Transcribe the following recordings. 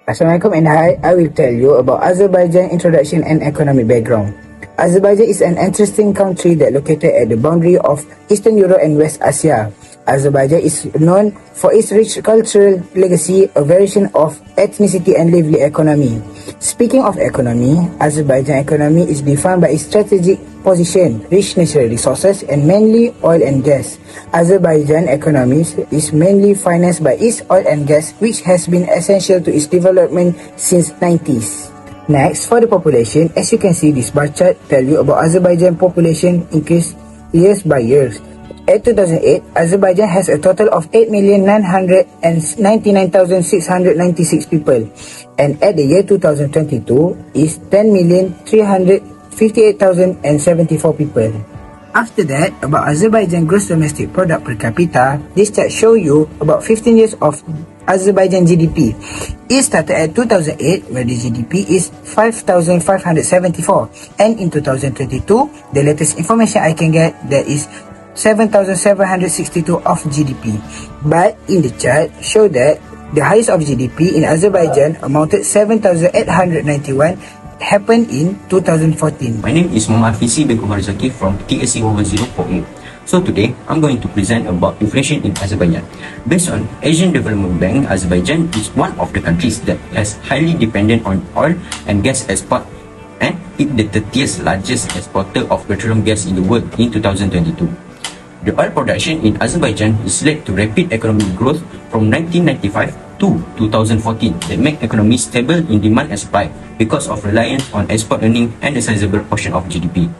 Assalamualaikum and hi, I will tell you about Azerbaijan introduction and economic background. Azerbaijan is an interesting country that located at the boundary of Eastern Europe and West Asia. Azerbaijan is known for its rich cultural legacy, a variation of ethnicity and lively economy. Speaking of economy, Azerbaijan economy is defined by its strategic position, rich natural resources and mainly oil and gas. Azerbaijan economy is mainly financed by its oil and gas, which has been essential to its development since 90s. Next, for the population, as you can see, this bar chart tell you about Azerbaijan population increase years by years. At 2008, Azerbaijan has a total of 8,999,696 people, and at the year 2022 is 10,358,074 people. After that, about Azerbaijan gross domestic product per capita, this chart show you about 15 years of Azerbaijan GDP. It started at 2008, where the GDP is 5,574, and in 2022, the latest information I can get, that is 7,762 of GDP. But in the chart, show that the highest of GDP in Azerbaijan amounted 7,891 happened in 2014. My name is Muhammad Fisi Bekumarzaki from TAC1104A. So today, I'm going to present about inflation in Azerbaijan. Based on Asian Development Bank, Azerbaijan is one of the countries that is highly dependent on oil and gas export, and it the 30th largest exporter of petroleum gas in the world in 2022. The oil production in Azerbaijan is led to rapid economic growth from 1995 to 2014 that make economy stable in demand and supply because of reliance on export earning and a sizable portion of GDP.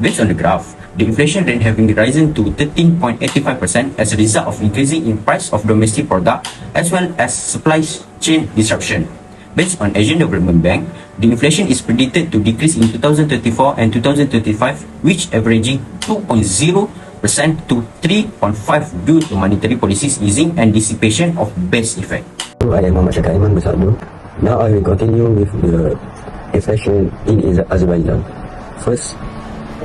Based on the graph, the inflation rate having risen to 13.85% as a result of increasing in price of domestic product as well as supply chain disruption. Based on Asian Development Bank, the inflation is predicted to decrease in 2034 and 2035, which averaging 2.0% to 3.5% due to monetary policies easing and dissipation of base effect. I am Muhammad Syakir Aiman Bersabdu. Now I will continue with the inflation in Azerbaijan. First,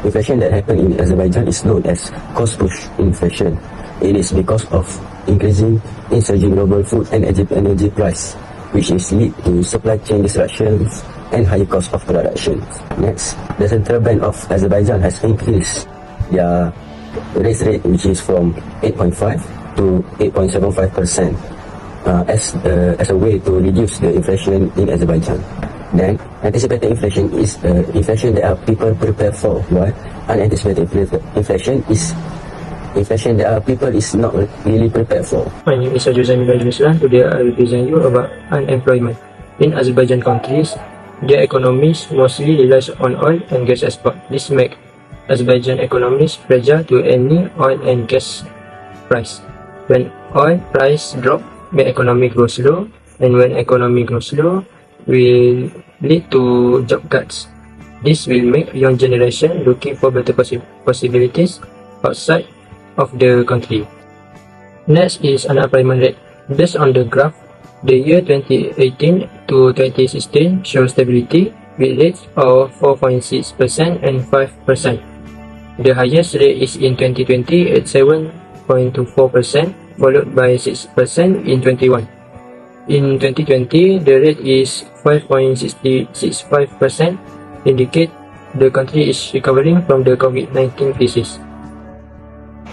inflation that happened in Azerbaijan is known as cost push inflation. It is because of increasing in surging global food and energy price, which is lead to supply chain disruptions and higher cost of production. Next, the central bank of Azerbaijan has increased their raise rate, which is from 8.5 to 8.75% as a way to reduce the inflation in Azerbaijan. Then, anticipated inflation is inflation that people prepare for, while unanticipated inflation is inflation that people is not really prepared for. My name is Ajuzan Islam. Today I will present you about unemployment. In Azerbaijan countries, their economies mostly relies on oil and gas export. This makes Azerbaijan economies fragile to any oil and gas price. When oil price drop, the economy grows slow, and when economy grows slow, will lead to job cuts. This will make young generation looking for better possibilities outside of the country. Next is unemployment rate. Based on the graph, the year 2018 to 2016 shows stability with rates of 4.6% and 5%. The highest rate is in 2020 at 7.24%, followed by 6% in 2021. In 2020, the rate is 5.65%, indicate the country is recovering from the COVID-19 crisis.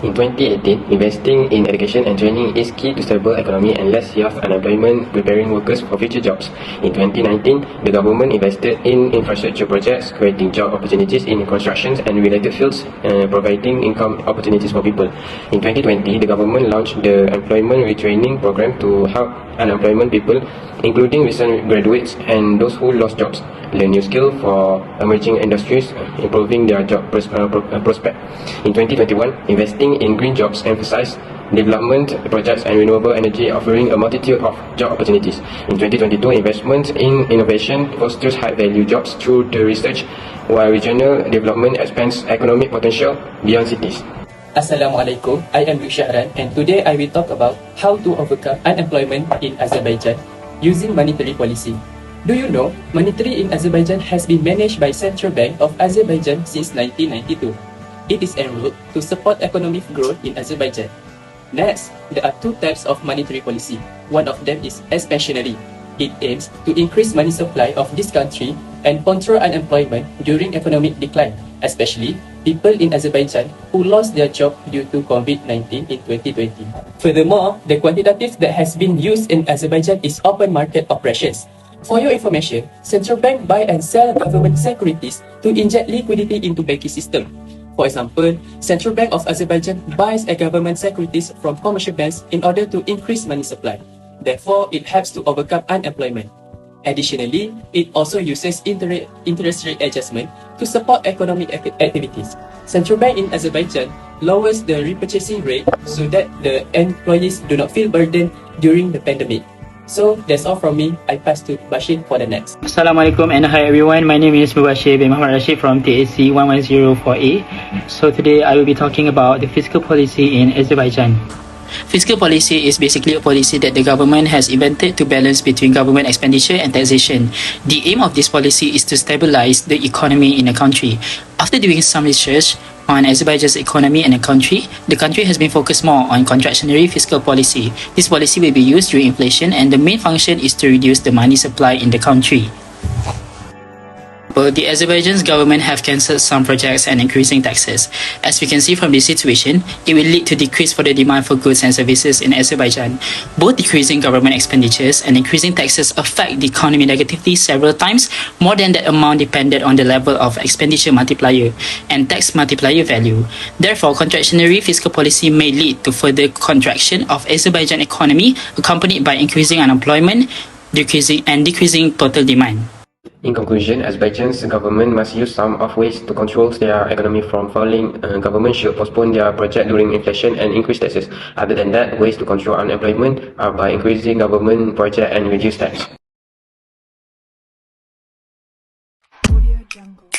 In 2018, investing in education and training is key to stable economy and less youth unemployment, preparing workers for future jobs. In 2019, the government invested in infrastructure projects, creating job opportunities in construction and related fields, providing income opportunities for people. In 2020, the government launched the employment retraining program to help unemployment people, including recent graduates and those who lost jobs, learn new skills for emerging industries, improving their job prospect. In 2021, investing in green jobs emphasized development projects and renewable energy, offering a multitude of job opportunities. In 2022, investment in innovation fosters high-value jobs through the research, while regional development expands economic potential beyond cities. Assalamualaikum, I am Rick Shahran, and today I will talk about how to overcome unemployment in Azerbaijan using monetary policy. Do you know, monetary in Azerbaijan has been managed by Central Bank of Azerbaijan since 1992. It is enrolled to support economic growth in Azerbaijan. Next, there are two types of monetary policy. One of them is expansionary. It aims to increase money supply of this country and control unemployment during economic decline, especially people in Azerbaijan who lost their job due to COVID-19 in 2020. Furthermore, the quantitative that has been used in Azerbaijan is open market operations. For your information, central bank buy and sell government securities to inject liquidity into banking system. For example, Central Bank of Azerbaijan buys a government securities from commercial banks in order to increase money supply. Therefore, it helps to overcome unemployment. Additionally, it also uses interest rate adjustment to support economic activities. Central Bank in Azerbaijan lowers the repurchasing rate so that the employees do not feel burdened during the pandemic. So that's all from me. I pass to Bashir for the next. Assalamualaikum and hi everyone. My name is Mubashir bin Muhammad Rashid from TAC1104A. So today I will be talking about the fiscal policy in Azerbaijan. Fiscal policy is basically a policy that the government has invented to balance between government expenditure and taxation. The aim of this policy is to stabilize the economy in a country. After doing some research on Azerbaijan's economy and the country has been focused more on contractionary fiscal policy. This policy will be used during inflation and the main function is to reduce the money supply in the country. But the Azerbaijan's government have cancelled some projects and increasing taxes. As we can see from this situation, it will lead to decrease for the demand for goods and services in Azerbaijan. Both decreasing government expenditures and increasing taxes affect the economy negatively several times, more than that amount depended on the level of expenditure multiplier and tax multiplier value. Therefore, contractionary fiscal policy may lead to further contraction of Azerbaijan economy, accompanied by increasing unemployment, decreasing total demand. In conclusion, Azerbaijan's government must use some of ways to control their economy from falling. Government should postpone their project during inflation and increase taxes. Other than that, ways to control unemployment are by increasing government project and reduce tax. Audio Jungle.